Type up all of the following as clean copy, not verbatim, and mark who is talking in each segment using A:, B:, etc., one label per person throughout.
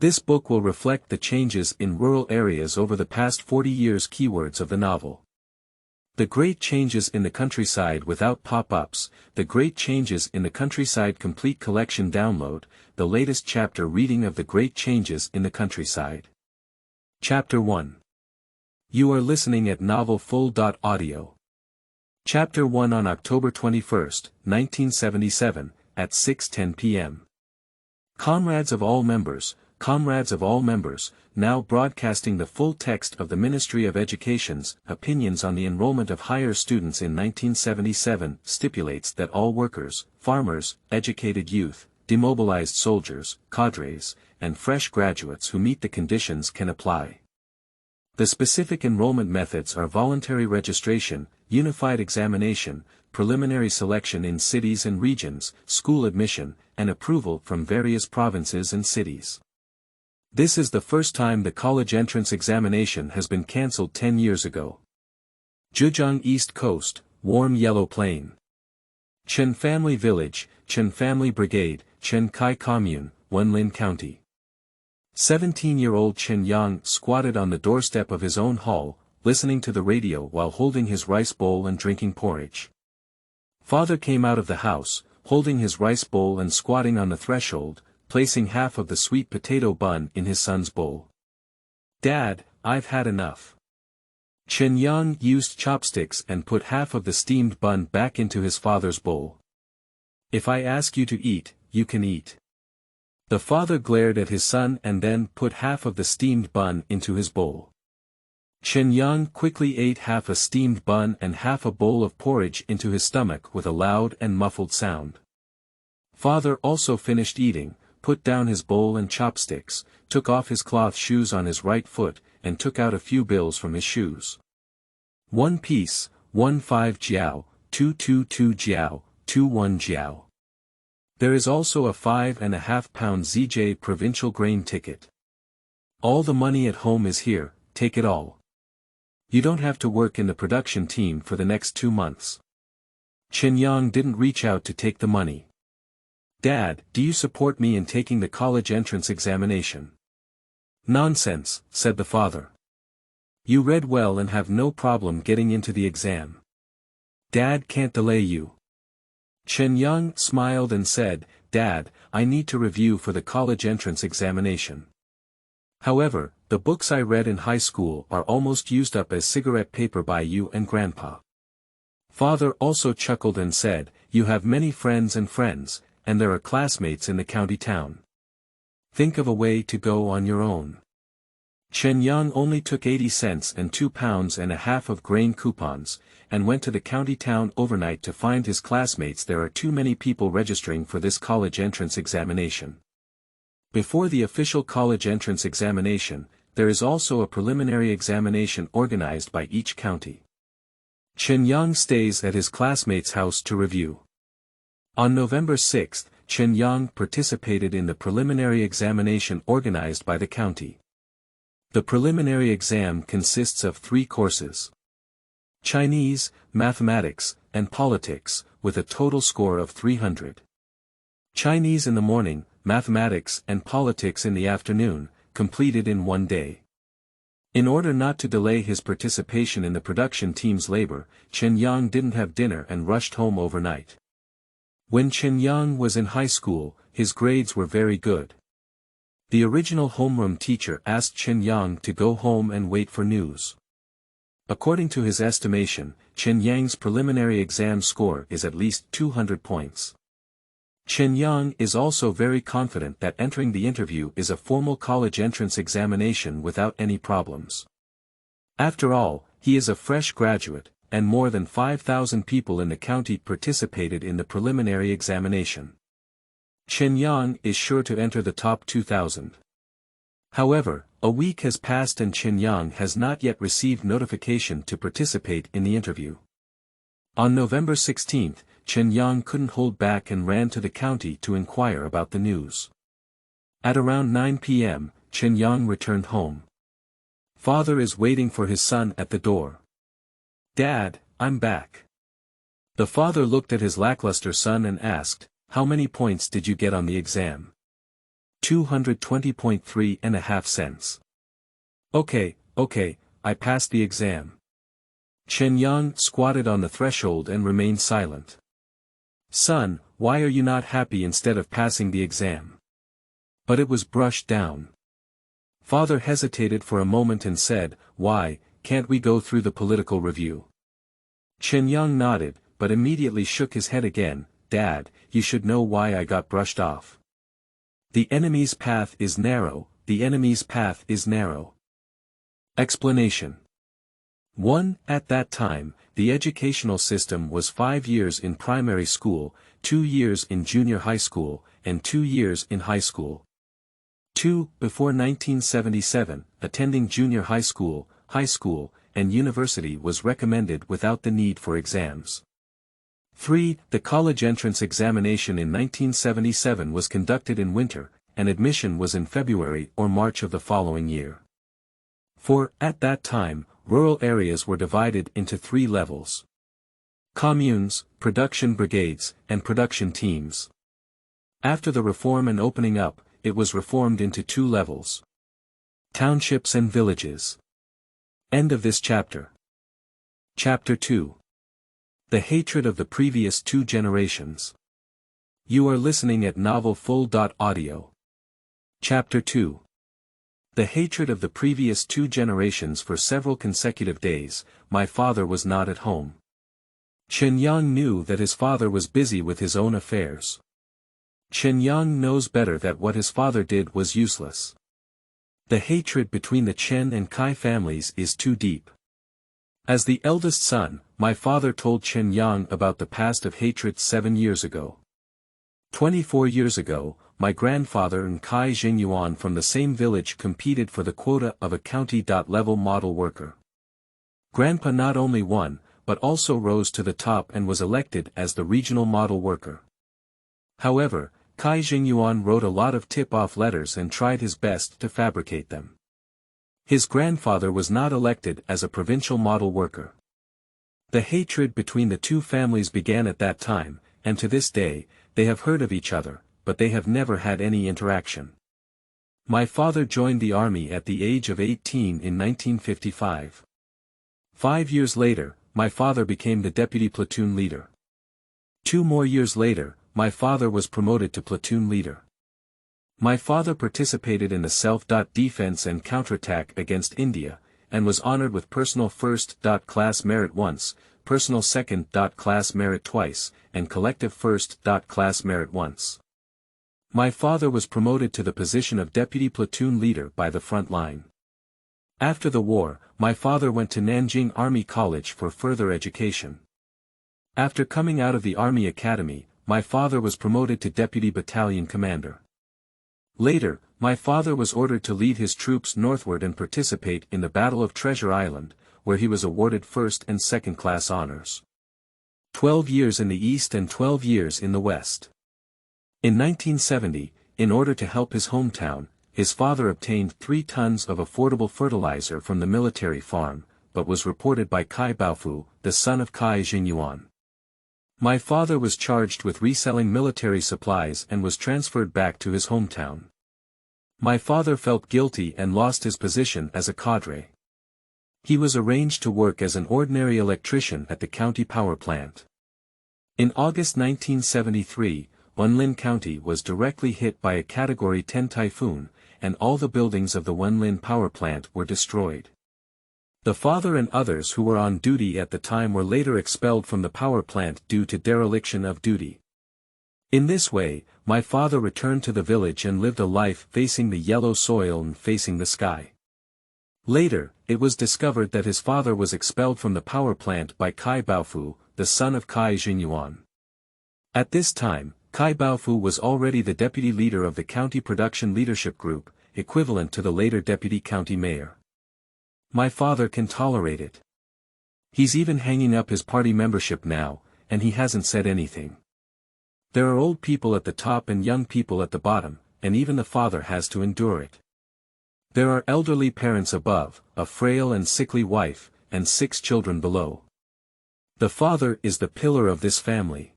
A: This book will reflect the changes in rural areas over the past 40 years. Keywords of the novel. The Great Changes in the Countryside without pop-ups, The Great Changes in the Countryside Complete Collection Download, the latest chapter reading of The Great Changes in the Countryside. Chapter 1. You are listening at novelfull.audio. Chapter 1 on October 21, 1977, at 6:10 p.m. Comrades of all members, now broadcasting the full text of the Ministry of Education's opinions on the enrollment of higher students in 1977 stipulates that all workers, farmers, educated youth, demobilized soldiers, cadres, and fresh graduates who meet the conditions can apply. The specific enrollment methods are voluntary registration, unified examination, preliminary selection in cities and regions, school admission, and approval from various provinces and cities. This is the first time the college entrance examination has been cancelled 10 years ago. Zhejiang East Coast, warm yellow plain. Chen Family Village, Chen Family Brigade, Chen Kai Commune, Wenlin County. 17-year-old Chen Yang squatted on the doorstep of his own hall, listening to the radio while holding his rice bowl and drinking porridge. Father came out of the house, holding his rice bowl and squatting on the threshold, placing half of the sweet potato bun in his son's bowl. "Dad, I've had enough." Chen Yang used chopsticks and put half of the steamed bun back into his father's bowl. "If I ask you to eat, you can eat." The father glared at his son and then put half of the steamed bun into his bowl. Chen Yang quickly ate half a steamed bun and half a bowl of porridge into his stomach with a loud and muffled sound. Father also finished eating, put down his bowl and chopsticks, took off his cloth shoes on his right foot, and took out a few bills from his shoes. 1 piece, 15 jiao, 222 jiao, 21 jiao. There is also a 5.5-pound ZJ provincial grain ticket. All the money at home is here, take it all. You don't have to work in the production team for the next 2 months. Chen Yang didn't reach out to take the money. "Dad, do you support me in taking the college entrance examination?" "Nonsense," said the father. "You read well and have no problem getting into the exam. Dad can't delay you." Chen Yang smiled and said, "Dad, I need to review for the college entrance examination. However, the books I read in high school are almost used up as cigarette paper by you and Grandpa." Father also chuckled and said, "You have many friends, and there are classmates in the county town. Think of a way to go on your own." Chen Yang only took 80 cents and 2.5 pounds of grain coupons, and went to the county town overnight to find his classmates. There are too many people registering for this college entrance examination. Before the official college entrance examination, there is also a preliminary examination organized by each county. Chen Yang stays at his classmate's house to review. On November 6, Chen Yang participated in the preliminary examination organized by the county. The preliminary exam consists of 3 courses: Chinese, mathematics, and politics, with a total score of 300. Chinese in the morning, mathematics and politics in the afternoon, completed in 1 day. In order not to delay his participation in the production team's labor, Chen Yang didn't have dinner and rushed home overnight. When Chen Yang was in high school, his grades were very good. The original homeroom teacher asked Chen Yang to go home and wait for news. According to his estimation, Chen Yang's preliminary exam score is at least 200 points. Chen Yang is also very confident that entering the interview is a formal college entrance examination without any problems. After all, he is a fresh graduate, and more than 5,000 people in the county participated in the preliminary examination. Chen Yang is sure to enter the top 2,000. However, a week has passed and Chen Yang has not yet received notification to participate in the interview. On November 16, Chen Yang couldn't hold back and ran to the county to inquire about the news. At around 9 p.m., Chen Yang returned home. Father is waiting for his son at the door. "Dad, I'm back." The father looked at his lackluster son and asked, "How many points did you get on the exam?" 220.3 cents. Okay, I passed the exam. Chen Yang squatted on the threshold and remained silent. Son, why are you not happy instead of passing the exam? But it was brushed down. Father hesitated for a moment and said, why, can't we go through the political review? Chen Yang nodded, but immediately shook his head again. Dad, you should know why I got brushed off. The enemy's path is narrow, the enemy's path is narrow. Explanation. 1. At that time, the educational system was 5 years in primary school, 2 years in junior high school, and 2 years in high school. 2. Before 1977, attending junior high school, and university was recommended without the need for exams. 3. The college entrance examination in 1977 was conducted in winter, and admission was in February or March of the following year. 4. At that time, rural areas were divided into 3 levels: communes, production brigades, and production teams. After the reform and opening up, it was reformed into 2 levels: townships and villages. End of this chapter. Chapter 2. The hatred of the previous 2 generations. You are listening at novelfull.audio. Chapter 2. The hatred of the previous 2 generations. For several consecutive days, my father was not at home. Chen Yang knew that his father was busy with his own affairs. Chen Yang knows better that what his father did was useless. The hatred between the Chen and Kai families is too deep. As the eldest son, my father told Chen Yang about the past of hatred 7 years ago. 24 years ago, my grandfather and Kai Jingyuan from the same village competed for the quota of a county-level model worker. Grandpa not only won, but also rose to the top and was elected as the regional model worker. However, Kai Jingyuan wrote a lot of tip-off letters and tried his best to fabricate them. His grandfather was not elected as a provincial model worker. The hatred between the 2 families began at that time, and to this day, they have heard of each other, but they have never had any interaction. My father joined the army at the age of 18 in 1955. 5 years later, my father became the deputy platoon leader. 2 more years later, my father was promoted to platoon leader. My father participated in the self-defense and counterattack against India, and was honored with personal first-class merit once, personal second-class merit twice, and collective first-class merit once. My father was promoted to the position of deputy platoon leader by the front line. After the war, my father went to Nanjing Army College for further education. After coming out of the Army Academy, my father was promoted to deputy battalion commander. Later, my father was ordered to lead his troops northward and participate in the Battle of Treasure Island, where he was awarded first and second-class honors. 12 years in the East and 12 years in the West. In 1970, in order to help his hometown, his father obtained 3 tons of affordable fertilizer from the military farm, but was reported by Kai Baofu, the son of Kai Jingyuan. My father was charged with reselling military supplies and was transferred back to his hometown. My father felt guilty and lost his position as a cadre. He was arranged to work as an ordinary electrician at the county power plant. In August 1973, Wenlin County was directly hit by a Category 10 typhoon, and all the buildings of the Wenlin power plant were destroyed. The father and others who were on duty at the time were later expelled from the power plant due to dereliction of duty. In this way, my father returned to the village and lived a life facing the yellow soil and facing the sky. Later, it was discovered that his father was expelled from the power plant by Kai Baofu, the son of Kai Jingyuan. At this time, Kai Baofu was already the deputy leader of the county production leadership group, equivalent to the later deputy county mayor. My father can tolerate it. He's even hanging up his party membership now, and he hasn't said anything. There are old people at the top and young people at the bottom, and even the father has to endure it. There are elderly parents above, a frail and sickly wife, and 6 children below. The father is the pillar of this family.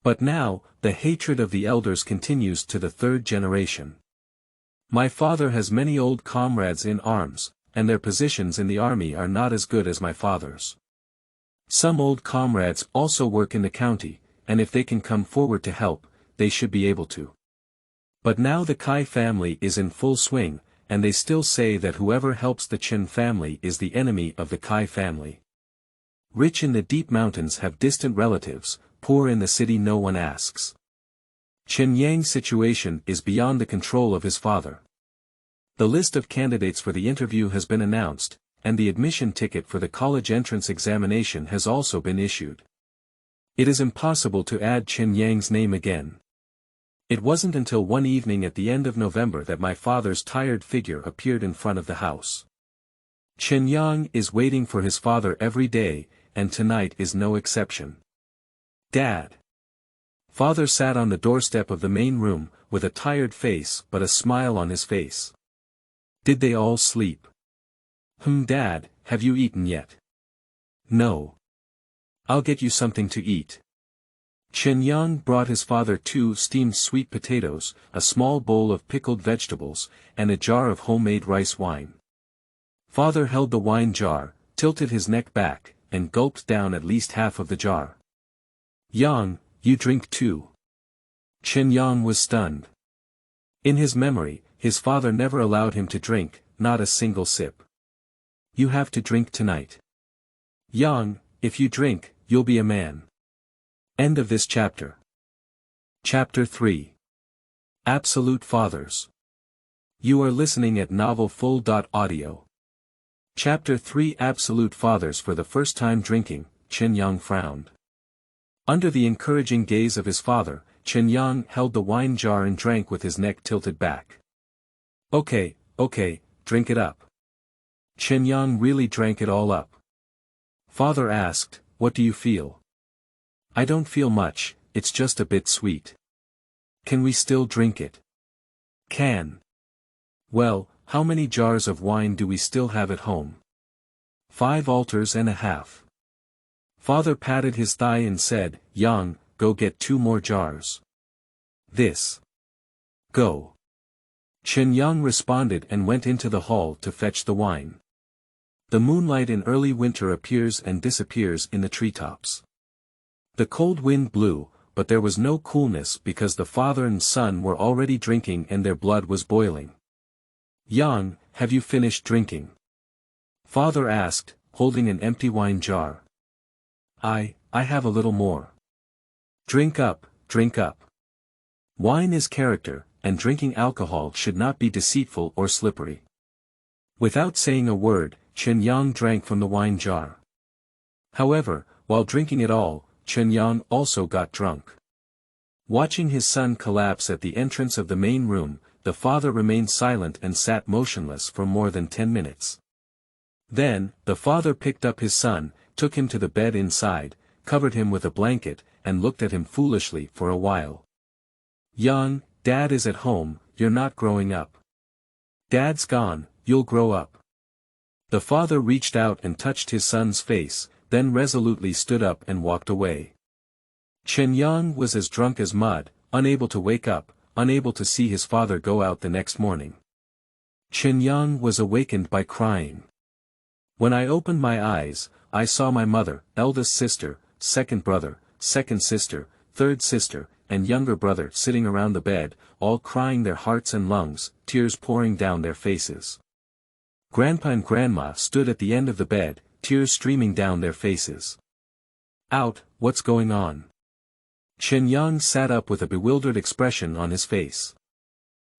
A: But now, the hatred of the elders continues to the 3rd generation. My father has many old comrades in arms, and their positions in the army are not as good as my father's. Some old comrades also work in the county, and if they can come forward to help, they should be able to. But now the Kai family is in full swing, and they still say that whoever helps the Chen family is the enemy of the Kai family. Rich in the deep mountains have distant relatives, poor in the city no one asks. Chen Yang's situation is beyond the control of his father. The list of candidates for the interview has been announced, and the admission ticket for the college entrance examination has also been issued. It is impossible to add Chen Yang's name again. It wasn't until one evening at the end of November that my father's tired figure appeared in front of the house. Chen Yang is waiting for his father every day, and tonight is no exception. Dad. Father sat on the doorstep of the main room, with a tired face but a smile on his face. Did they all sleep? Dad, have you eaten yet? No. I'll get you something to eat. Chen Yang brought his father 2 steamed sweet potatoes, a small bowl of pickled vegetables, and a jar of homemade rice wine. Father held the wine jar, tilted his neck back, and gulped down at least half of the jar. Yang, you drink too. Chen Yang was stunned. In his memory, his father never allowed him to drink, not a single sip. You have to drink tonight. Yang, if you drink, you'll be a man. End of this chapter. Chapter 3. Absolute Fathers. You are listening at novelfull.audio. Chapter 3 Absolute Fathers. For the first time drinking, Chen Yang frowned. Under the encouraging gaze of his father, Chen Yang held the wine jar and drank with his neck tilted back. Okay, drink it up. Chen Yang really drank it all up. Father asked, what do you feel? I don't feel much, it's just a bit sweet. Can we still drink it? Can. Well, how many jars of wine do we still have at home? 5 altars and a half. Father patted his thigh and said, Yang, go get 2 more jars. This. Go. Chen Yang responded and went into the hall to fetch the wine. The moonlight in early winter appears and disappears in the treetops. The cold wind blew, but there was no coolness because the father and son were already drinking and their blood was boiling. Yang, have you finished drinking? Father asked, holding an empty wine jar. I have a little more. Drink up, drink up. Wine is character, and drinking alcohol should not be deceitful or slippery. Without saying a word, Chen Yang drank from the wine jar. However, while drinking it all, Chen Yang also got drunk. Watching his son collapse at the entrance of the main room, the father remained silent and sat motionless for more than 10 minutes. Then, the father picked up his son, took him to the bed inside, covered him with a blanket, and looked at him foolishly for a while. Yang, Dad is at home, you're not growing up. Dad's gone, you'll grow up. The father reached out and touched his son's face, then resolutely stood up and walked away. Chen Yang was as drunk as mud, unable to wake up, unable to see his father go out the next morning. Chen Yang was awakened by crying. When I opened my eyes, I saw my mother, eldest sister, second brother, second sister, third sister, and younger brother sitting around the bed, all crying their hearts and lungs, tears pouring down their faces. Grandpa and Grandma stood at the end of the bed, tears streaming down their faces. Out, what's going on? Chen Yang sat up with a bewildered expression on his face.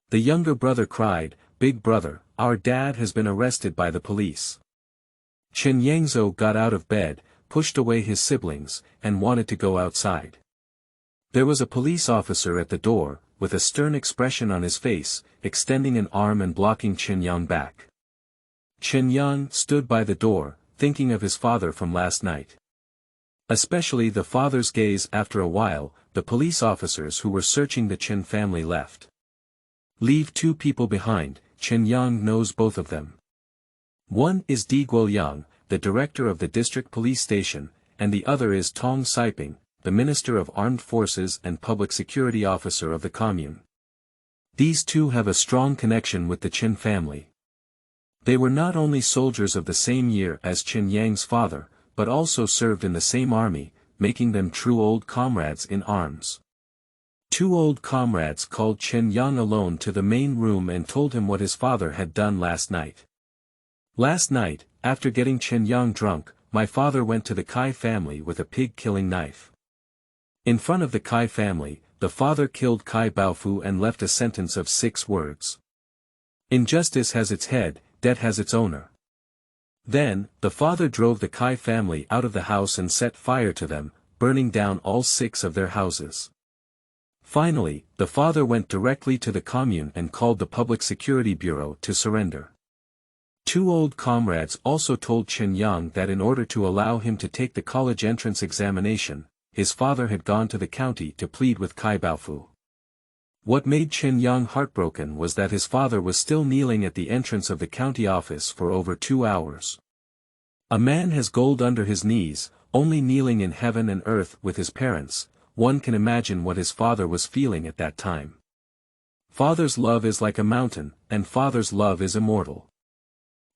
A: The younger brother cried, Big brother, our dad has been arrested by the police. Chen Yangzhou got out of bed, pushed away his siblings, and wanted to go outside. There was a police officer at the door, with a stern expression on his face, extending an arm and blocking Chen Yang back. Chen Yang stood by the door, thinking of his father from last night. Especially the father's gaze. After a while, the police officers who were searching the Chen family left. Leave 2 people behind, Chen Yang knows both of them. One is Di Guoyang, the director of the district police station, and the other is Tong Saiping, the Minister of Armed Forces and Public Security Officer of the commune. These two have a strong connection with the Qin family. They were not only soldiers of the same year as Qin Yang's father, but also served in the same army, making them true old comrades in arms. Two old comrades called Qin Yang alone to the main room and told him what his father had done last night. Last night, after getting Qin Yang drunk, my father went to the Kai family with a pig-killing knife. In front of the Kai family, the father killed Kai Baofu and left a sentence of 6 words. Injustice has its head, debt has its owner. Then, the father drove the Kai family out of the house and set fire to them, burning down all 6 of their houses. Finally, the father went directly to the commune and called the Public Security Bureau to surrender. Two old comrades also told Qin Yang that in order to allow him to take the college entrance examination, his father had gone to the county to plead with Kai Baofu. What made Qin Yang heartbroken was that his father was still kneeling at the entrance of the county office for over 2 hours. A man has gold under his knees, only kneeling in heaven and earth with his parents. One can imagine what his father was feeling at that time. Father's love is like a mountain, and father's love is immortal.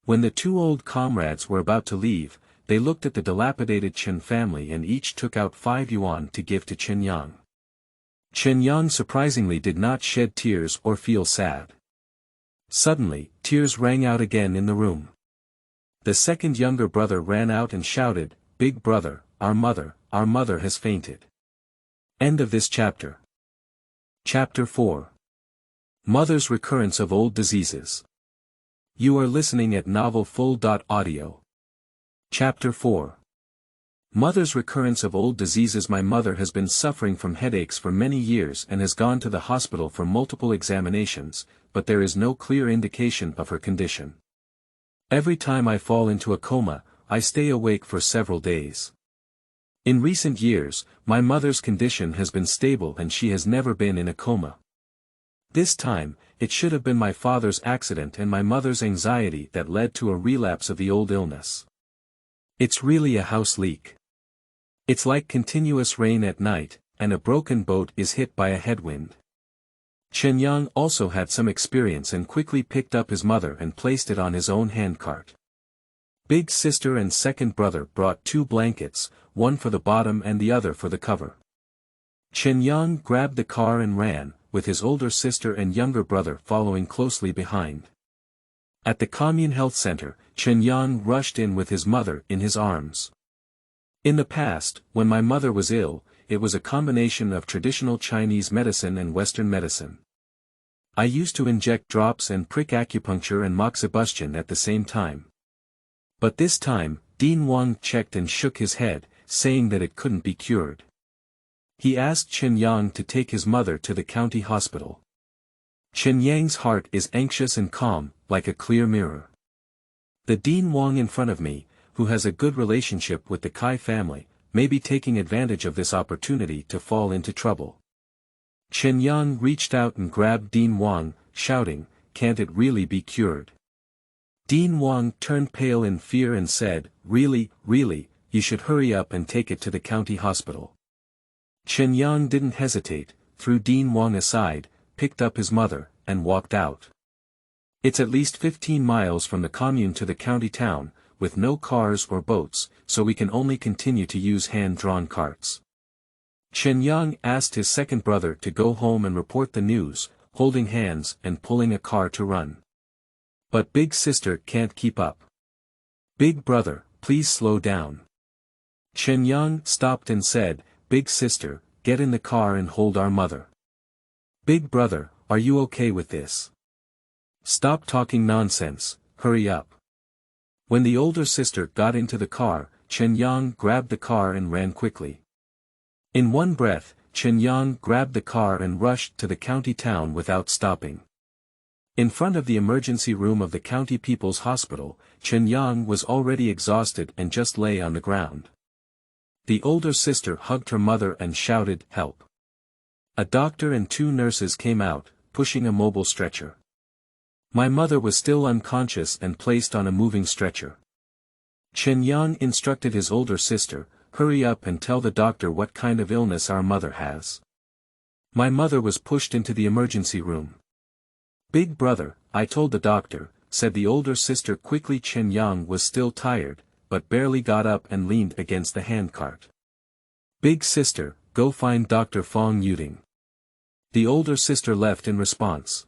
A: When the two old comrades were about to leave, they looked at the dilapidated Qin family and each took out 5 yuan to give to Qin Yang. Qin Yang surprisingly did not shed tears or feel sad. Suddenly, tears rang out again in the room. The second younger brother ran out and shouted, "Big brother, our mother has fainted." End of this chapter. Chapter 4. Mother's Recurrence of Old Diseases. You are listening at novelfull.audio. Chapter 4. Mother's recurrence of old diseases. My mother has been suffering from headaches for many years and has gone to the hospital for multiple examinations, but there is no clear indication of her condition. Every time I fall into a coma, I stay awake for several days. In recent years, my mother's condition has been stable and she has never been in a coma. This time, it should have been my father's accident and my mother's anxiety that led to a relapse of the old illness. It's really a house leak. It's like continuous rain at night, and a broken boat is hit by a headwind. Qin Yang also had some experience and quickly picked up his mother and placed it on his own handcart. Big sister and second brother brought 2 blankets, one for the bottom and the other for the cover. Qin Yang grabbed the car and ran, with his older sister and younger brother following closely behind. At the commune health center, Qin Yang rushed in with his mother in his arms. In the past, when my mother was ill, it was a combination of traditional Chinese medicine and Western medicine. I used to inject drops and prick acupuncture and moxibustion at the same time. But this time, Dean Wang checked and shook his head, saying that it couldn't be cured. He asked Qin Yang to take his mother to the county hospital. Qin Yang's heart is anxious and calm, like a clear mirror. The Dean Wang in front of me, who has a good relationship with the Kai family, may be taking advantage of this opportunity to fall into trouble. Qin Yang reached out and grabbed Dean Wang, shouting, "Can't it really be cured?" Dean Wang turned pale in fear and said, Really, you should hurry up and take it to the county hospital." Qin Yang didn't hesitate, threw Dean Wang aside, picked up his mother, and walked out. It's at least 15 miles from the commune to the county town, with no cars or boats, so we can only continue to use hand-drawn carts. Qin Yang asked his second brother to go home and report the news, holding hands and pulling a car to run. But big sister can't keep up. "Big brother, please slow down." Qin Yang stopped and said, "Big sister, get in the car and hold our mother." "Big brother, are you okay with this? Stop talking nonsense, hurry up." When the older sister got into the car, Qin Yang grabbed the car and ran quickly. In one breath, Qin Yang grabbed the car and rushed to the county town without stopping. In front of the emergency room of the county people's hospital, Qin Yang was already exhausted and just lay on the ground. The older sister hugged her mother and shouted, "Help." A doctor and 2 nurses came out, pushing a mobile stretcher. My mother was still unconscious and placed on a moving stretcher. Qin Yang instructed his older sister, "Hurry up and tell the doctor what kind of illness our mother has." My mother was pushed into the emergency room. Big brother, I told the doctor, said the older sister quickly. Chen Yang was still tired, but barely got up and leaned against the handcart. Big sister, go find Dr. Fong Yuding. The older sister left in response.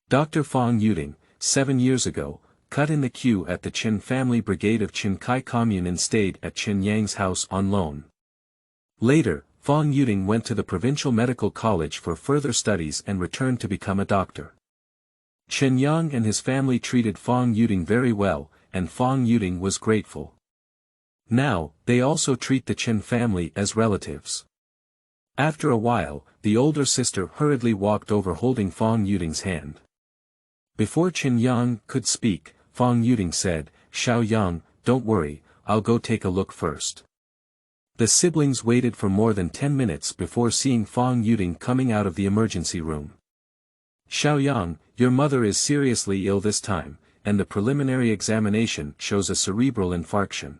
A: Dr. Fong Yuding, 7 years ago, cut in the queue at the Chen family brigade of Qinkai Commune and stayed at Chen Yang's house on loan. Later, Fong Yuding went to the provincial medical college for further studies and returned to become a doctor. Chen Yang and his family treated Fong Yuding very well, and Fong Yuding was grateful. Now, they also treat the Chen family as relatives. After a while, the older sister hurriedly walked over holding Fong Yuding's hand. Before Chen Yang could speak, Fong Yuding said, "Xiao Yang, don't worry, I'll go take a look first." The siblings waited for more than 10 minutes before seeing Fong Yuding coming out of the emergency room. "Xiao Yang, your mother is seriously ill this time, and the preliminary examination shows a cerebral infarction."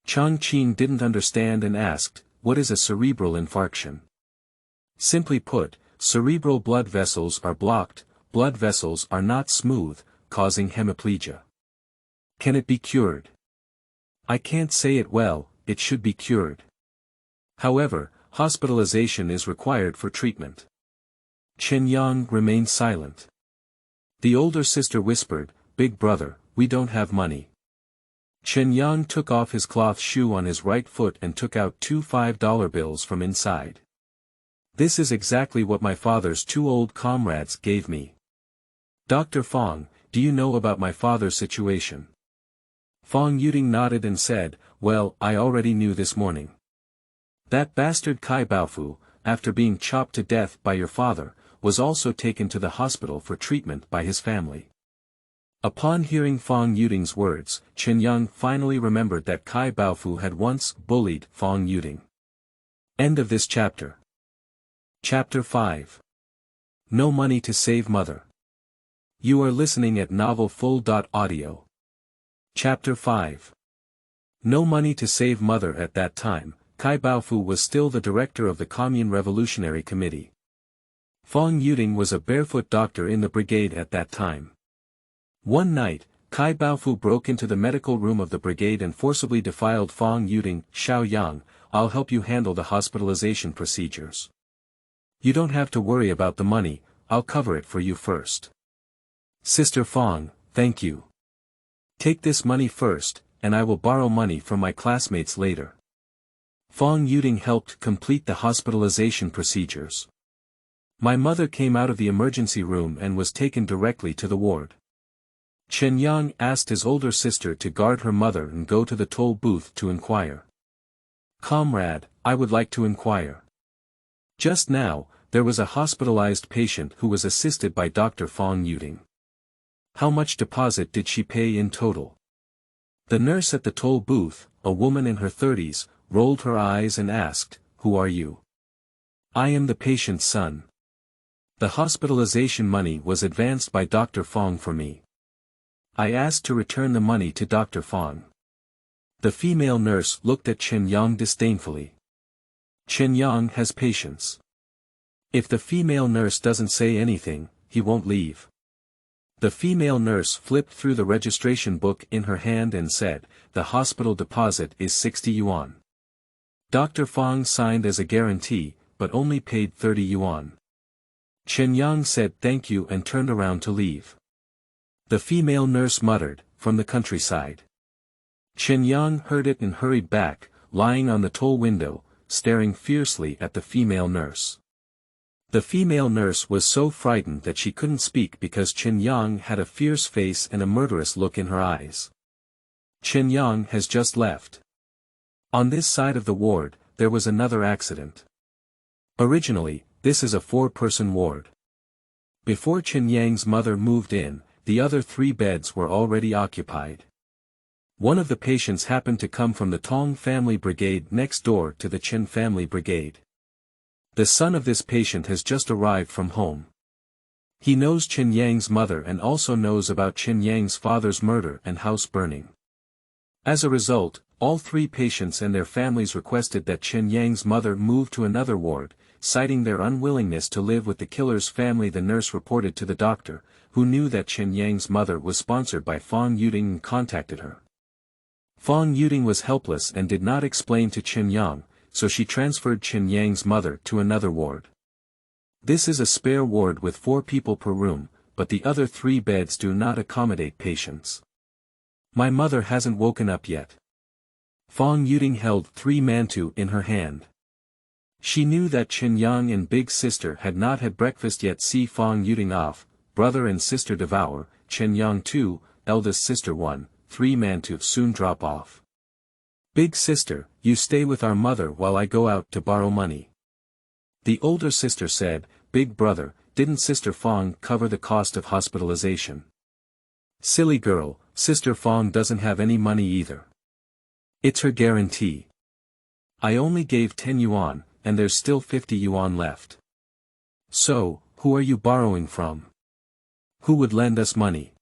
A: Chang Qin didn't understand and asked, "What is a cerebral infarction?" Simply put, cerebral blood vessels are blocked, blood vessels are not smooth, causing hemiplegia. Can it be cured? I can't say it well, it should be cured. However, hospitalization is required for treatment. Chen Yang remained silent. The older sister whispered, "Big brother, we don't have money." Chen Yang took off his cloth shoe on his right foot and took out 2 $5 bills from inside. "This is exactly what my father's 2 old comrades gave me. Dr. Fong, do you know about my father's situation?" Fong Yuding nodded and said, "Well, I already knew this morning. That bastard Kai Baofu, after being chopped to death by your father, was also taken to the hospital for treatment by his family." Upon hearing Fong Yuding's words, Chen Yang finally remembered that Kai Baofu had once bullied Fong Yuding. End of this chapter. Chapter 5. No money to save mother. You are listening at novelfull.audio. Chapter 5. No money to save mother. At that time, Kai Baofu was still the director of the Commune Revolutionary Committee. Fong Yuding was a barefoot doctor in the brigade at that time. One night, Kai Baofu broke into the medical room of the brigade and forcibly defiled Fong Yuding. "Xiao Yang, I'll help you handle the hospitalization procedures. You don't have to worry about the money, I'll cover it for you first." "Sister Fong, thank you. Take this money first, and I will borrow money from my classmates later." Fong Yuding helped complete the hospitalization procedures. "My mother came out of the emergency room and was taken directly to the ward." Chen Yang asked his older sister to guard her mother and go to the toll booth to inquire. "Comrade, I would like to inquire. Just now, there was a hospitalized patient who was assisted by Dr. Fong Yuding. How much deposit did she pay in total?" The nurse at the toll booth, a woman in her 30s, rolled her eyes and asked, "Who are you?" "I am the patient's son. The hospitalization money was advanced by Dr. Fong for me. I asked to return the money to Dr. Fong." The female nurse looked at Chen Yang disdainfully. Chen Yang has patience. If the female nurse doesn't say anything, he won't leave. The female nurse flipped through the registration book in her hand and said, "The hospital deposit is 60 yuan. Dr. Fong signed as a guarantee, but only paid 30 yuan. Chen Yang said thank you and turned around to leave. The female nurse muttered, "From the countryside." Chen Yang heard it and hurried back, lying on the toll window, staring fiercely at the female nurse. The female nurse was so frightened that she couldn't speak because Chen Yang had a fierce face and a murderous look in her eyes. Chen Yang has just left. On this side of the ward, there was another accident. Originally, this is a 4-person ward. Before Chen Yang's mother moved in, the other 3 beds were already occupied. One of the patients happened to come from the Tong family brigade next door to the Chen family brigade. The son of this patient has just arrived from home. He knows Chen Yang's mother and also knows about Chen Yang's father's murder and house burning. As a result, all 3 patients and their families requested that Chen Yang's mother move to another ward, citing their unwillingness to live with the killer's family. The nurse reported to the doctor, who knew that Chen Yang's mother was sponsored by Fong Yuding and contacted her. Fong Yuding was helpless and did not explain to Chen Yang, so she transferred Chen Yang's mother to another ward. This is a spare ward with 4 people per room, but the other 3 beds do not accommodate patients. My mother hasn't woken up yet. Fong Yuding held 3 mantu in her hand. She knew that Chen Yang and big sister had not had breakfast yet. See Fong Yuding off, brother and sister devour, Chen Yang 2, eldest sister 1, 3 mantu soon drop off. Big sister, you stay with our mother while I go out to borrow money. The older sister said, big brother, didn't sister Fong cover the cost of hospitalization? Silly girl, sister Fong doesn't have any money either. It's her guarantee. I only gave 10 yuan, and there's still 50 yuan left. So, who are you borrowing from? Who would lend us money?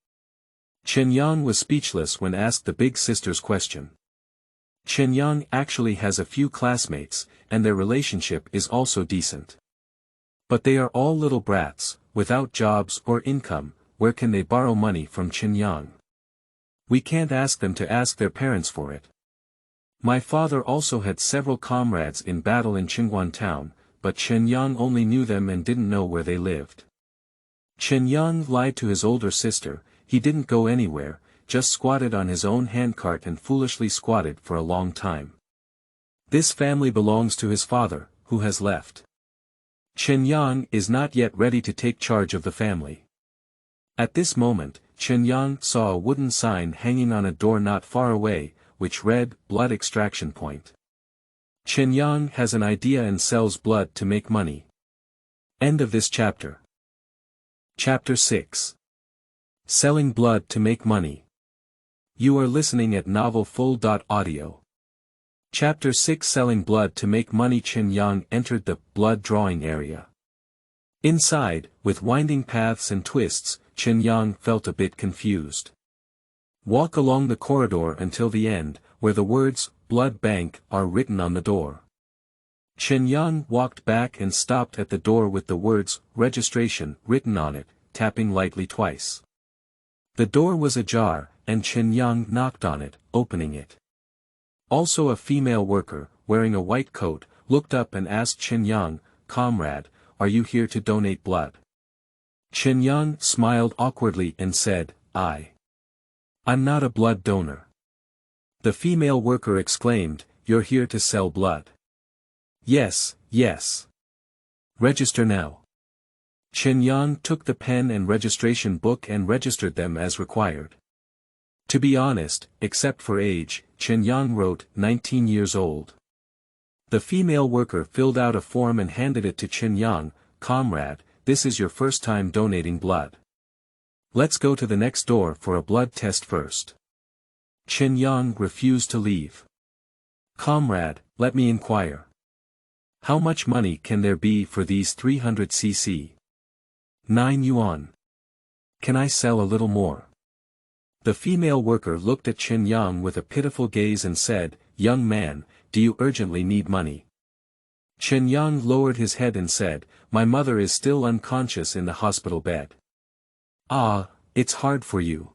A: Chen Yang was speechless when asked the big sister's question. Chen Yang actually has a few classmates, and their relationship is also decent. But they are all little brats, without jobs or income. Where can they borrow money from Chen Yang? We can't ask them to ask their parents for it. My father also had several comrades in battle in Qingguan town, but Chen Yang only knew them and didn't know where they lived. Chen Yang lied to his older sister. He didn't go anywhere, just squatted on his own handcart and foolishly squatted for a long time. This family belongs to his father, who has left. Chen Yang is not yet ready to take charge of the family. At this moment, Chen Yang saw a wooden sign hanging on a door not far away, which read, Blood Extraction Point. Chen Yang has an idea and sells blood to make money. End of this chapter. Chapter 6. Selling blood to make money. You are listening at novelfull.audio. Chapter 6. Selling blood to make money. Chen Yang entered the blood drawing area. Inside, with winding paths and twists, Chen Yang felt a bit confused. Walk along the corridor until the end, where the words, Blood Bank, are written on the door. Chen Yang walked back and stopped at the door with the words, Registration, written on it, tapping lightly twice. The door was ajar, and Chen Yang knocked on it, opening it. Also a female worker, wearing a white coat, looked up and asked Chen Yang, Comrade, are you here to donate blood? Chen Yang smiled awkwardly and said, I'm not a blood donor. The female worker exclaimed, You're here to sell blood. Yes, yes. Register now. Chen Yang took the pen and registration book and registered them as required. To be honest, except for age, Chen Yang wrote, 19 years old. The female worker filled out a form and handed it to Chen Yang, Comrade, this is your first time donating blood. Let's go to the next door for a blood test first. Chen Yang refused to leave. Comrade, let me inquire. How much money can there be for these 300 cc? 9 yuan. Can I sell a little more? The female worker looked at Chen Yang with a pitiful gaze and said, Young man, do you urgently need money? Chen Yang lowered his head and said, My mother is still unconscious in the hospital bed. Ah, it's hard for you.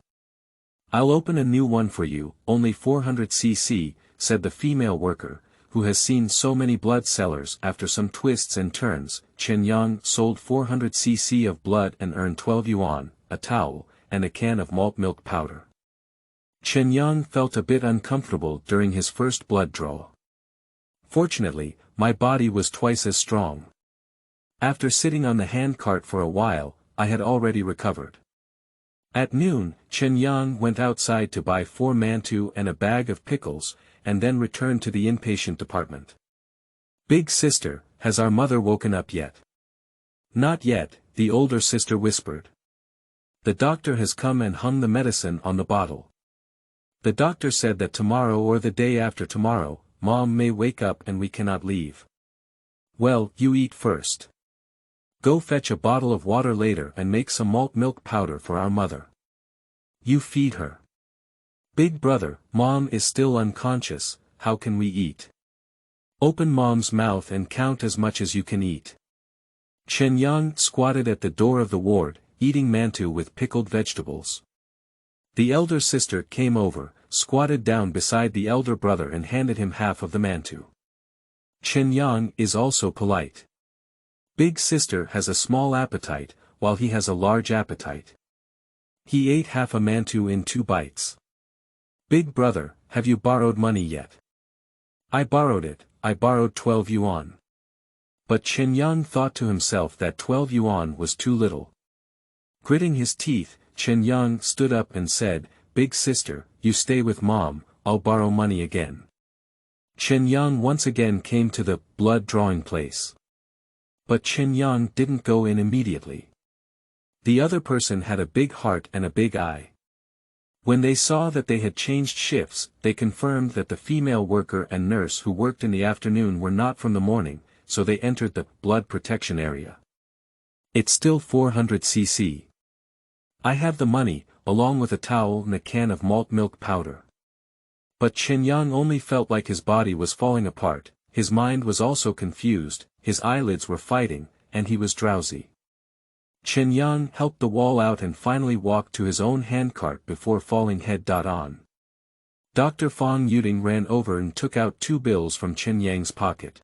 A: I'll open a new one for you, only 400 cc, said the female worker, who has seen so many blood sellers. After some twists and turns, Chen Yang sold 400 cc of blood and earned 12 yuan, a towel, and a can of malt milk powder. Chen Yang felt a bit uncomfortable during his first blood draw. Fortunately, my body was twice as strong. After sitting on the handcart for a while, I had already recovered. At noon, Chen Yang went outside to buy 4 mantu and a bag of pickles, and then returned to the inpatient department. Big sister, has our mother woken up yet? Not yet, the older sister whispered. The doctor has come and hung the medicine on the bottle. The doctor said that tomorrow or the day after tomorrow, Mom may wake up and we cannot leave. Well, you eat first. Go fetch a bottle of water later and make some malt milk powder for our mother. You feed her. Big brother, Mom is still unconscious, how can we eat? Open Mom's mouth and count as much as you can eat. Chen Yang squatted at the door of the ward, eating mantou with pickled vegetables. The elder sister came over, squatted down beside the elder brother and handed him half of the mantou. Chen Yang is also polite. Big sister has a small appetite, while he has a large appetite. He ate half a mantou in 2 bites. Big brother, have you borrowed money yet? I borrowed it, I borrowed 12 yuan. But Chen Yang thought to himself that 12 yuan was too little. Gritting his teeth, Chen Yang stood up and said, Big sister, you stay with mom, I'll borrow money again. Chen Yang once again came to the blood drawing place. But Chen Yang didn't go in immediately. The other person had a big heart and a big eye. When they saw that they had changed shifts, they confirmed that the female worker and nurse who worked in the afternoon were not from the morning, so they entered the blood protection area. It's still 400 cc. I have the money, along with a towel and a can of malt milk powder. But Chen Yang only felt like his body was falling apart, his mind was also confused, his eyelids were fighting, and he was drowsy. Chen Yang helped the wall out and finally walked to his own handcart before falling head on. Dr. Fong Yuding ran over and took out 2 bills from Chen Yang's pocket.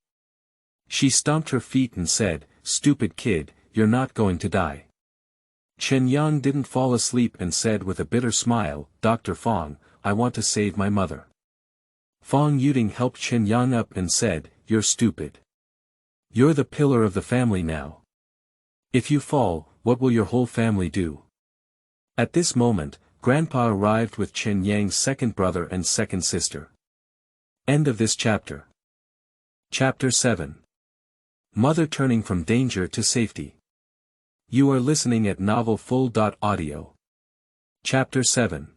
A: She stomped her feet and said, Stupid kid, you're not going to die. Chen Yang didn't fall asleep and said with a bitter smile, Dr. Fong, I want to save my mother. Fong Yuding helped Chen Yang up and said, You're stupid. You're the pillar of the family now. If you fall, what will your whole family do? At this moment, Grandpa arrived with Chen Yang's second brother and second sister. End of this chapter. Chapter 7. Mother turning from danger to safety. You are listening at novelfull.audio. Chapter 7.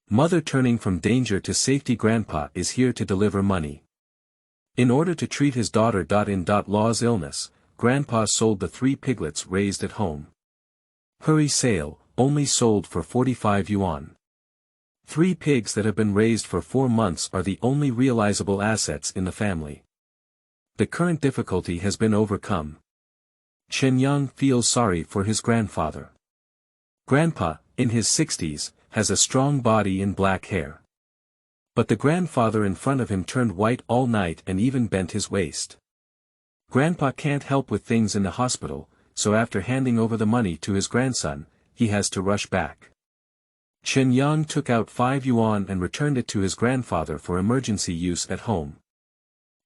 A: Mother turning from danger to safety. Grandpa is here to deliver money. In order to treat his daughter-in-law's illness, Grandpa sold the 3 piglets raised at home. Hurry sale, only sold for 45 yuan. 3 pigs that have been raised for 4 months are the only realizable assets in the family. The current difficulty has been overcome. Chen Yang feels sorry for his grandfather. Grandpa, in his 60s, has a strong body and black hair. But the grandfather in front of him turned white all night and even bent his waist. Grandpa can't help with things in the hospital, so after handing over the money to his grandson, he has to rush back. Chen Yang took out 5 yuan and returned it to his grandfather for emergency use at home.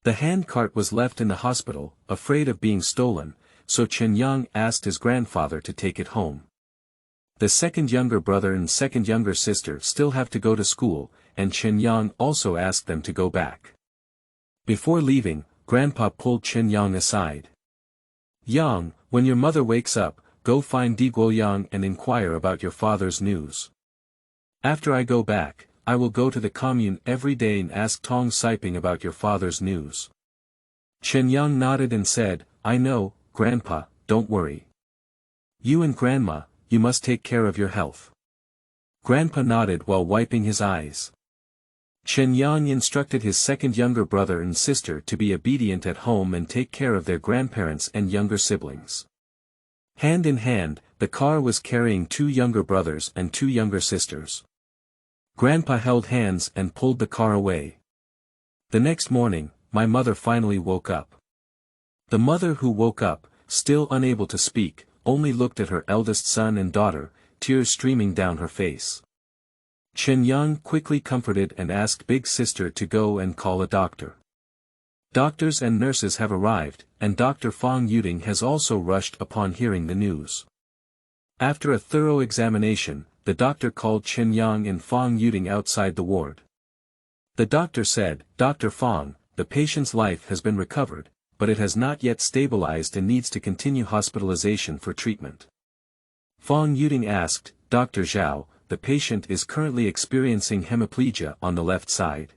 A: The handcart was left in the hospital, afraid of being stolen, so Chen Yang asked his grandfather to take it home. The second younger brother and second younger sister still have to go to school, and Chen Yang also asked them to go back. Before leaving, Grandpa pulled Chen Yang aside. Yang, when your mother wakes up, go find Di Guoyang and inquire about your father's news. After I go back, I will go to the commune every day and ask Tong Siping about your father's news. Chen Yang nodded and said, I know, Grandpa, don't worry. You and Grandma, you must take care of your health. Grandpa nodded while wiping his eyes. Chen Yang instructed his second younger brother and sister to be obedient at home and take care of their grandparents and younger siblings. Hand in hand, the car was carrying 2 younger brothers and 2 younger sisters. Grandpa held hands and pulled the car away. The next morning, my mother finally woke up. The mother who woke up, still unable to speak, only looked at her eldest son and daughter, tears streaming down her face. Chen Yang quickly comforted and asked big sister to go and call a doctor. Doctors and nurses have arrived, and Dr. Fong Yuding has also rushed upon hearing the news. After a thorough examination, the doctor called Chen Yang and Fong Yuding outside the ward. The doctor said, Dr. Fong, the patient's life has been recovered, but it has not yet stabilized and needs to continue hospitalization for treatment. Fong Yuding asked, Dr. Zhao, the patient is currently experiencing hemiplegia on the left side.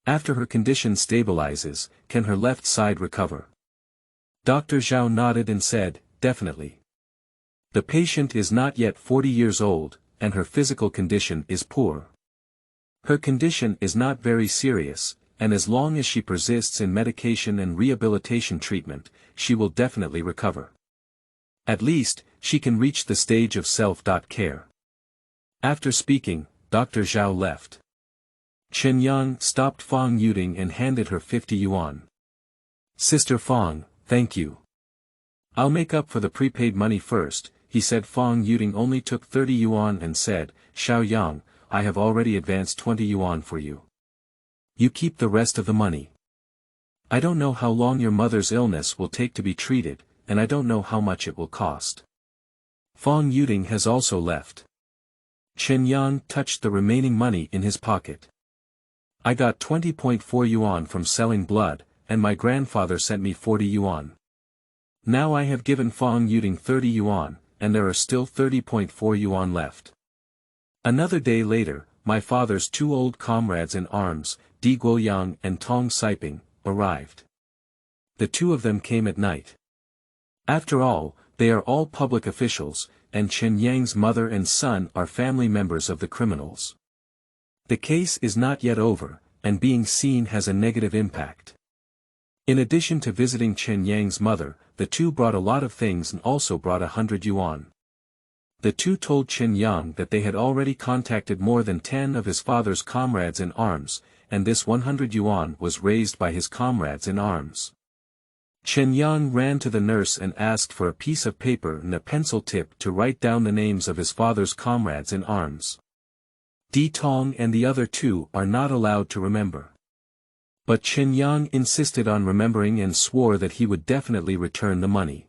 A: After her condition stabilizes, can her left side recover? Dr. Zhao nodded and said, definitely. The patient is not yet 40 years old, and her physical condition is poor. Her condition is not very serious, and as long as she persists in medication and rehabilitation treatment, she will definitely recover. At least, she can reach the stage of self-care. After speaking, Dr. Zhao left. Chen Yang stopped Fang Yuding and handed her 50 yuan. "Sister Fang, thank you. I'll make up for the prepaid money first," he said. Fang Yuding only took 30 yuan and said, "Xiao Yang, I have already advanced 20 yuan for you. You keep the rest of the money. I don't know how long your mother's illness will take to be treated, and I don't know how much it will cost." Fang Yuding has also left. Chen Yang touched the remaining money in his pocket. "I got 20.4 yuan from selling blood, and my grandfather sent me 40 yuan. Now I have given Fang Yuding 30 yuan, and there are still 30.4 yuan left." Another day later, my father's two old comrades in arms, Di Guoyang and Tong Siping, arrived. The two of them came at night. After all, they are all public officials, and Chen Yang's mother and son are family members of the criminals. The case is not yet over, and being seen has a negative impact. In addition to visiting Chen Yang's mother, the two brought a lot of things and also brought 100 yuan. The two told Chen Yang that they had already contacted more than 10 of his father's comrades in arms, and this 100 yuan was raised by his comrades in arms. Chen Yang ran to the nurse and asked for a piece of paper and a pencil tip to write down the names of his father's comrades in arms. Di Tong and the other two are not allowed to remember. But Chen Yang insisted on remembering and swore that he would definitely return the money.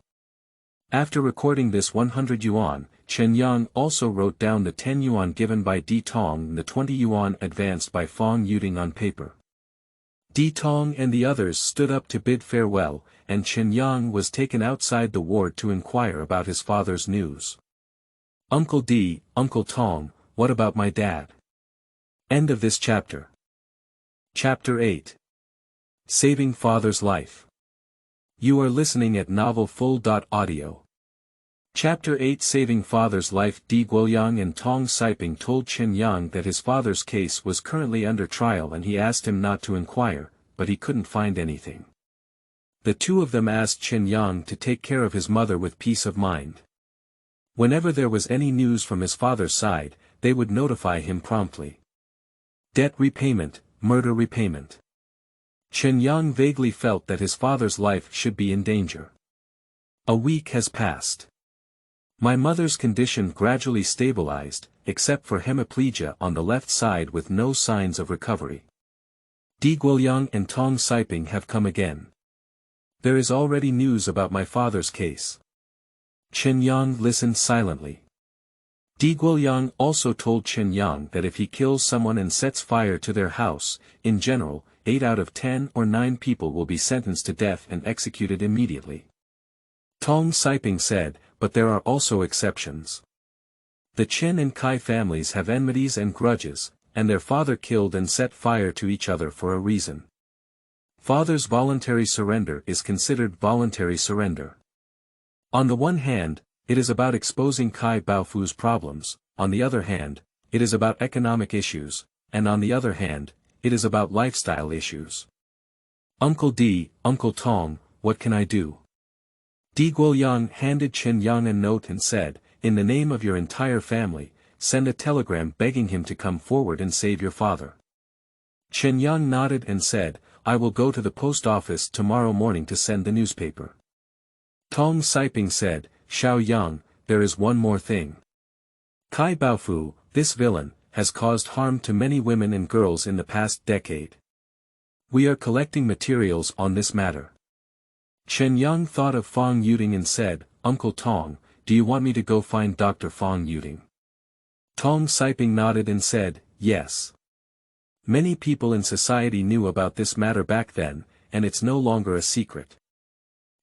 A: After recording this 100 yuan, Chen Yang also wrote down the 10 yuan given by Di Tong and the 20 yuan advanced by Fang Yuding on paper. Di Tong and the others stood up to bid farewell, and Chen Yang was taken outside the ward to inquire about his father's news. "Uncle Di, Uncle Tong, what about my dad?" End of this chapter. Chapter 8. Saving Father's Life. You are listening at novelfull.audio. Chapter 8 Saving Father's Life. Di Guoyang and Tong Siping told Chen Yang that his father's case was currently under trial and he asked him not to inquire, but he couldn't find anything. The two of them asked Chen Yang to take care of his mother with peace of mind. Whenever there was any news from his father's side, they would notify him promptly. Debt repayment, murder repayment. Chen Yang vaguely felt that his father's life should be in danger. A week has passed. My mother's condition gradually stabilized, except for hemiplegia on the left side with no signs of recovery. Di Guoyang and Tong Siping have come again. There is already news about my father's case. Chen Yang listened silently. Di Guoyang also told Chen Yang that if he kills someone and sets fire to their house, in general, 8 out of 10 or 9 people will be sentenced to death and executed immediately. Tong Siping said, but there are also exceptions. The Chen and Kai families have enmities and grudges, and their father killed and set fire to each other for a reason. Father's voluntary surrender is considered voluntary surrender. On the one hand, it is about exposing Kai Baofu's problems, on the other hand, it is about economic issues, and on the other hand, it is about lifestyle issues. Uncle Di, Uncle Tong, what can I do? Di Guoyang handed Chen Yang a note and said, in the name of your entire family, send a telegram begging him to come forward and save your father. Chen Yang nodded and said, I will go to the post office tomorrow morning to send the newspaper. Tong Siping said, Xiao Yang, there is one more thing. Kai Baofu, this villain, has caused harm to many women and girls in the past decade. We are collecting materials on this matter. Chen Yang thought of Fang Yuding and said, Uncle Tong, do you want me to go find Dr. Fang Yuding? Tong Siping nodded and said, yes. Many people in society knew about this matter back then, and it's no longer a secret.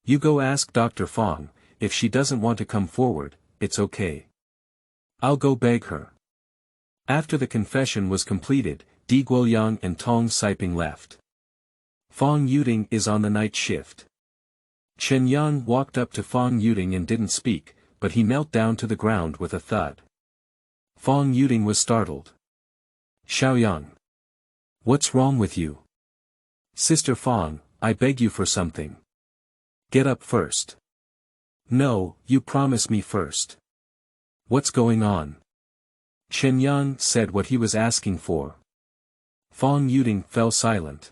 A: You go ask Dr. Fang, if she doesn't want to come forward, it's okay. I'll go beg her. After the confession was completed, Di Guoyang and Tong Siping left. Fang Yuding is on the night shift. Chen Yang walked up to Fang Yuding and didn't speak, but he knelt down to the ground with a thud. Fang Yuding was startled. Xiao Yang. What's wrong with you? Sister Fong, I beg you for something. Get up first. No, you promise me first. What's going on? Chen Yang said what he was asking for. Fong Yuding fell silent.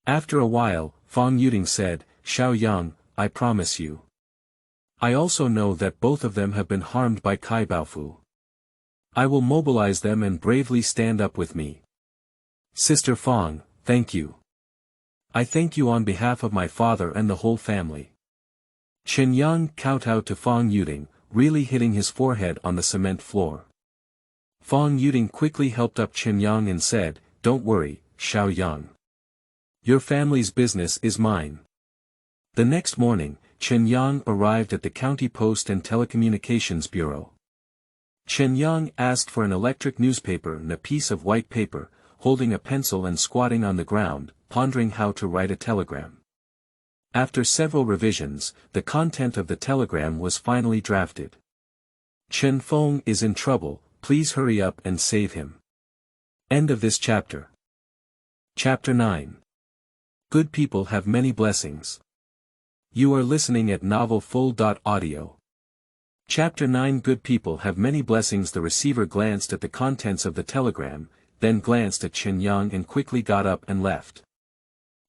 A: After a while, Fong Yuding said, Xiao Yang, I promise you. I also know that both of them have been harmed by Kai Baofu. I will mobilize them and bravely stand up with me. Sister Fong, thank you. I thank you on behalf of my father and the whole family. Chen Yang kowtowed to Fong Yuding, really hitting his forehead on the cement floor. Fong Yuding quickly helped up Chen Yang and said, Don't worry, Xiao Yang. Your family's business is mine. The next morning, Chen Yang arrived at the County Post and Telecommunications Bureau. Chen Yang asked for an electric newspaper and a piece of white paper, holding a pencil and squatting on the ground, pondering how to write a telegram. After several revisions, the content of the telegram was finally drafted. Chen Fong is in trouble, please hurry up and save him. End of this chapter. Chapter 9. Good people have many blessings. You are listening at novelfull.audio. Chapter 9. Good people have many blessings. The receiver glanced at the contents of the telegram, then glanced at Chen Yang and quickly got up and left.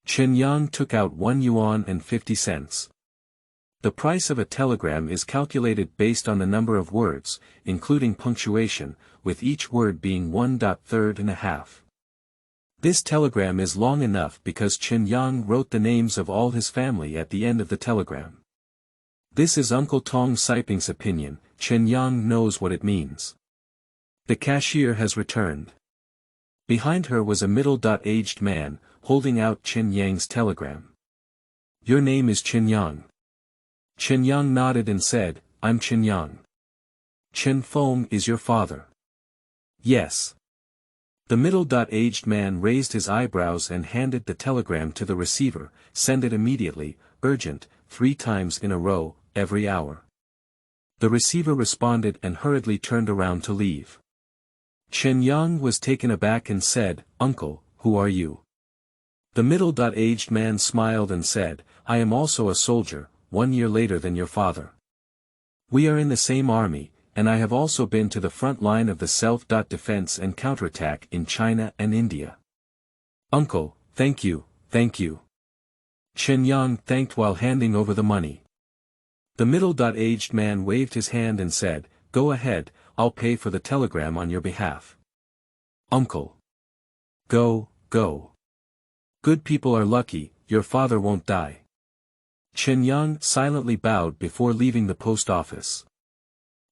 A: Chen Yang took out 1 yuan and 50 cents. The price of a telegram is calculated based on the number of words, including punctuation, with each word being 1.3 This telegram is long enough because Chen Yang wrote the names of all his family at the end of the telegram. This is Uncle Tong Siping's opinion. Chen Yang knows what it means. The cashier has returned. Behind her was a middle-aged man, holding out Chen Yang's telegram. Your name is Chen Yang. Chen Yang nodded and said, I'm Chen Yang. Chen Fong is your father. Yes. The middle-aged man raised his eyebrows and handed the telegram to the receiver, send it immediately, urgent, 3 times in a row, every hour. The receiver responded and hurriedly turned around to leave. Chen Yang was taken aback and said, Uncle, who are you? The middle-aged man smiled and said, I am also a soldier, 1 year later than your father. We are in the same army, and I have also been to the front line of the self-defense and counterattack in China and India. Uncle, thank you, thank you. Chen Yang thanked while handing over the money. The middle-aged man waved his hand and said, Go ahead, I'll pay for the telegram on your behalf. Uncle. Go, go. Good people are lucky, your father won't die. Chen Yang silently bowed before leaving the post office.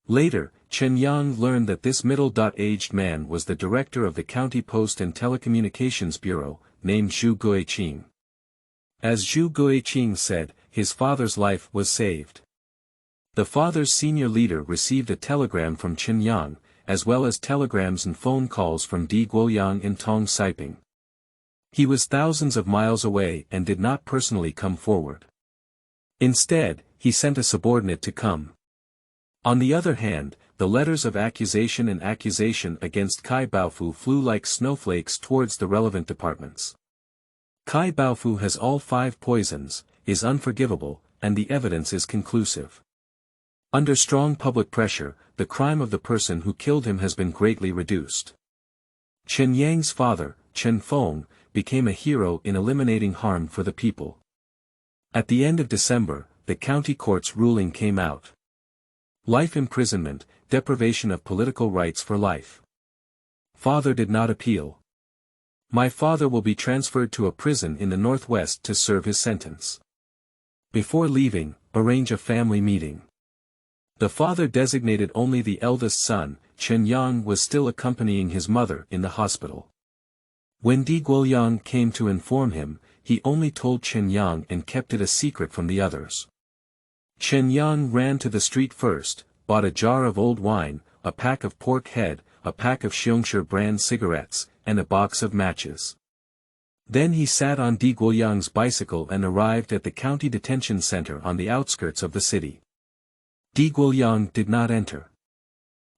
A: Later, Chen Yang learned that this middle-aged man was the director of the County Post and Telecommunications Bureau, named Zhu Guiqing. As Zhu Guiqing said, his father's life was saved. The father's senior leader received a telegram from Chen Yang, as well as telegrams and phone calls from Di Guoyang and Tong Siping. He was thousands of miles away and did not personally come forward. Instead, he sent a subordinate to come. On the other hand, the letters of accusation and accusation against Kai Baofu flew like snowflakes towards the relevant departments. Kai Baofu has all 5 poisons, is unforgivable, and the evidence is conclusive. Under strong public pressure, the crime of the person who killed him has been greatly reduced. Chen Yang's father, Chen Fong, became a hero in eliminating harm for the people. At the end of December, the county court's ruling came out. Life imprisonment, deprivation of political rights for life. Father did not appeal. My father will be transferred to a prison in the northwest to serve his sentence. Before leaving, arrange a family meeting. The father designated only the eldest son. Chen Yang was still accompanying his mother in the hospital. When Di Guoyang came to inform him, he only told Chen Yang and kept it a secret from the others. Chen Yang ran to the street first, bought a jar of old wine, a pack of pork head, a pack of Xiongshi brand cigarettes, and a box of matches. Then he sat on Di Guoyang's bicycle and arrived at the county detention center on the outskirts of the city. Di Guoyang did not enter.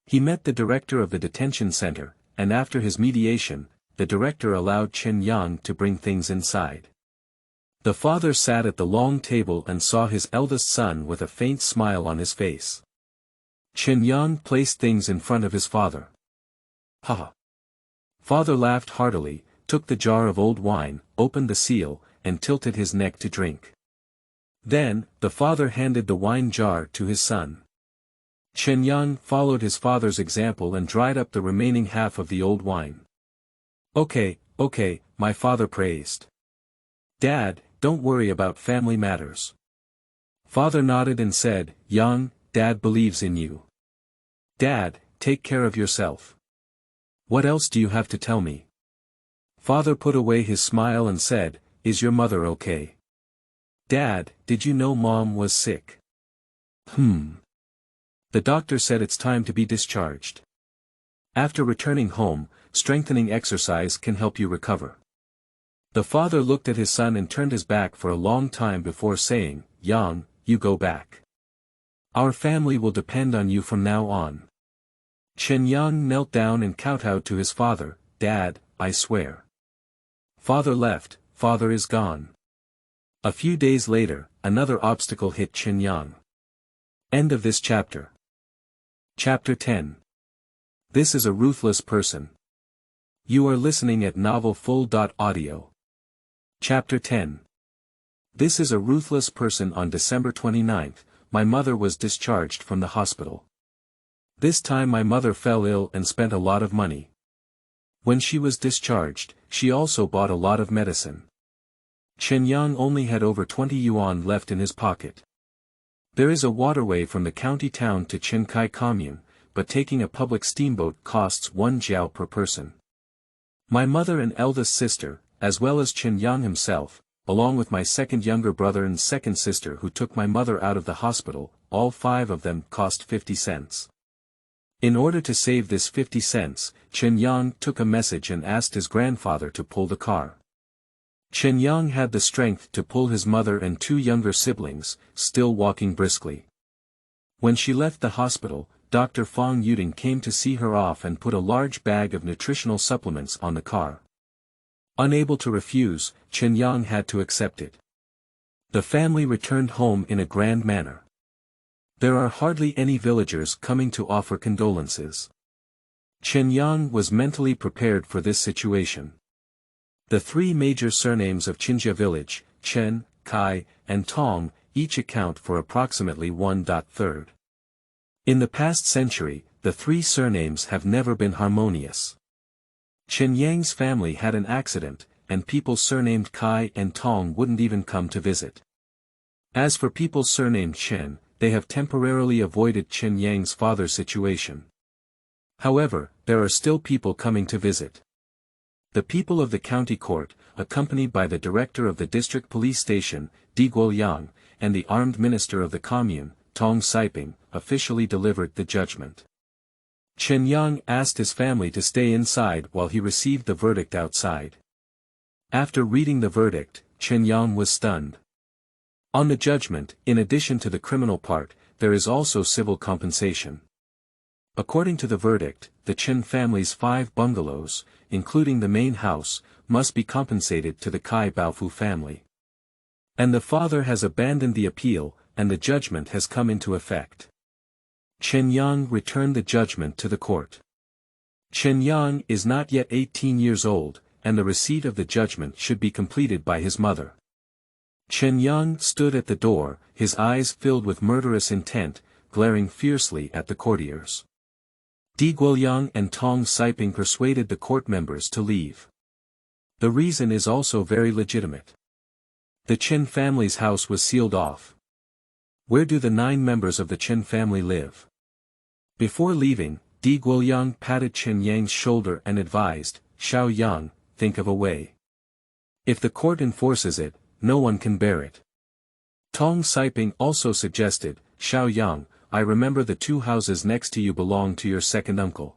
A: He met the director of the detention center, and after his mediation, the director allowed Chen Yang to bring things inside. The father sat at the long table and saw his eldest son with a faint smile on his face. Chen Yang placed things in front of his father. Ha! Father laughed heartily, took the jar of old wine, opened the seal, and tilted his neck to drink. Then, the father handed the wine jar to his son. Chen Yang followed his father's example and dried up the remaining half of the old wine. Okay, my father praised. Dad, don't worry about family matters. Father nodded and said, Yang, Dad believes in you. Dad, take care of yourself. What else do you have to tell me? Father put away his smile and said, Is your mother okay? Dad, did you know Mom was sick? The doctor said it's time to be discharged. After returning home, strengthening exercise can help you recover. The father looked at his son and turned his back for a long time before saying, Yang, you go back. Our family will depend on you from now on. Chen Yang knelt down and kowtowed to his father, Dad, I swear. Father left, father is gone. A few days later, another obstacle hit Chen Yang. End of this chapter. Chapter 10. This is a ruthless person. You are listening at novelfull.audio. Chapter 10. This is a ruthless person. On December 29th, my mother was discharged from the hospital. This time my mother fell ill and spent a lot of money. When she was discharged, she also bought a lot of medicine. Chen Yang only had over 20 yuan left in his pocket. There is a waterway from the county town to Chenkai commune, but taking a public steamboat costs 1 jiao per person. My mother and eldest sister, as well as Chen Yang himself, along with my second younger brother and second sister who took my mother out of the hospital, all 5 of them cost 50 cents. In order to save this 50 cents, Chen Yang took a message and asked his grandfather to pull the car. Chen Yang had the strength to pull his mother and 2 younger siblings, still walking briskly. When she left the hospital, Dr. Fong Yuding came to see her off and put a large bag of nutritional supplements on the car. Unable to refuse, Chen Yang had to accept it. The family returned home in a grand manner. There are hardly any villagers coming to offer condolences. Chen Yang was mentally prepared for this situation. The 3 major surnames of Qinjia village, Chen, Kai, and Tong, each account for approximately 1/3. In the past century, the 3 surnames have never been harmonious. Chen Yang's family had an accident, and people surnamed Kai and Tong wouldn't even come to visit. As for people surnamed Chen, they have temporarily avoided Chen Yang's father's situation. However, there are still people coming to visit. The people of the county court, accompanied by the director of the district police station, Di Guoyang, and the armed minister of the commune, Tong Siping, officially delivered the judgment. Chen Yang asked his family to stay inside while he received the verdict outside. After reading the verdict, Chen Yang was stunned. On the judgment, in addition to the criminal part, there is also civil compensation. According to the verdict, the Chen family's 5 bungalows, including the main house, must be compensated to the Kai Baofu family. And the father has abandoned the appeal, and the judgment has come into effect. Chen Yang returned the judgment to the court. Chen Yang is not yet 18 years old, and the receipt of the judgment should be completed by his mother. Chen Yang stood at the door, his eyes filled with murderous intent, glaring fiercely at the courtiers. Di Guoyang and Tong Siping persuaded the court members to leave. The reason is also very legitimate. The Chen family's house was sealed off. Where do the 9 members of the Chen family live? Before leaving, Di Guoyang patted Chen Yang's shoulder and advised, Xiao Yang, think of a way. If the court enforces it, no one can bear it. Tong Siping also suggested, Xiao Yang, I remember the 2 houses next to you belong to your second uncle.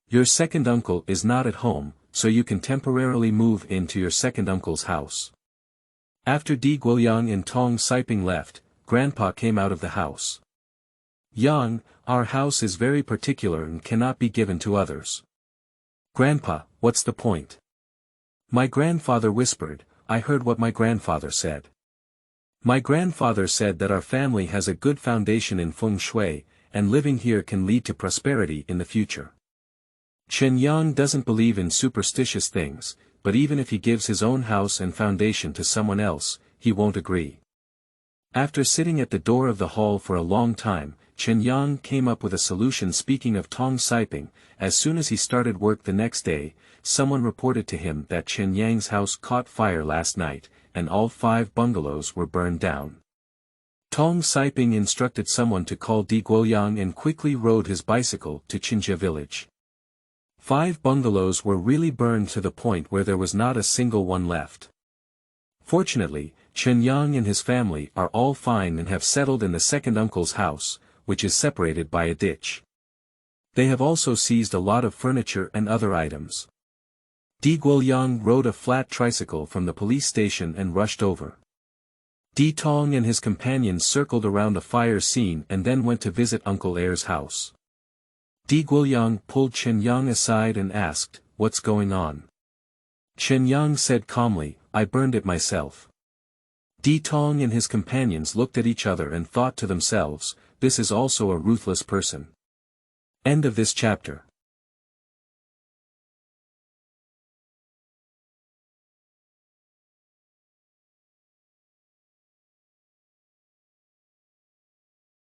A: Your second uncle is not at home, so you can temporarily move into your second uncle's house. After Di Guoyang and Tong Siping left, Grandpa came out of the house. Yang, our house is very particular and cannot be given to others. Grandpa, what's the point? My grandfather whispered, I heard what my grandfather said. My grandfather said that our family has a good foundation in feng shui, and living here can lead to prosperity in the future. Chen Yang doesn't believe in superstitious things, but even if he gives his own house and foundation to someone else, he won't agree. After sitting at the door of the hall for a long time, Chen Yang came up with a solution. Speaking of Tong Siping, as soon as he started work the next day, someone reported to him that Chen Yang's house caught fire last night, and all 5 bungalows were burned down. Tong Siping instructed someone to call Di Guoyang and quickly rode his bicycle to Qinjia village. 5 bungalows were really burned to the point where there was not a single one left. Fortunately, Chen Yang and his family are all fine and have settled in the second uncle's house, which is separated by a ditch. They have also seized a lot of furniture and other items. Di Guoyang rode a flat tricycle from the police station and rushed over. Di Tong and his companions circled around a fire scene and then went to visit Uncle Air's house. Di Guoyang pulled Chen Yang aside and asked, "What's going on?" Chen Yang said calmly, "I burned it myself." Di Tong and his companions looked at each other and thought to themselves, this is also a ruthless person. End of this chapter.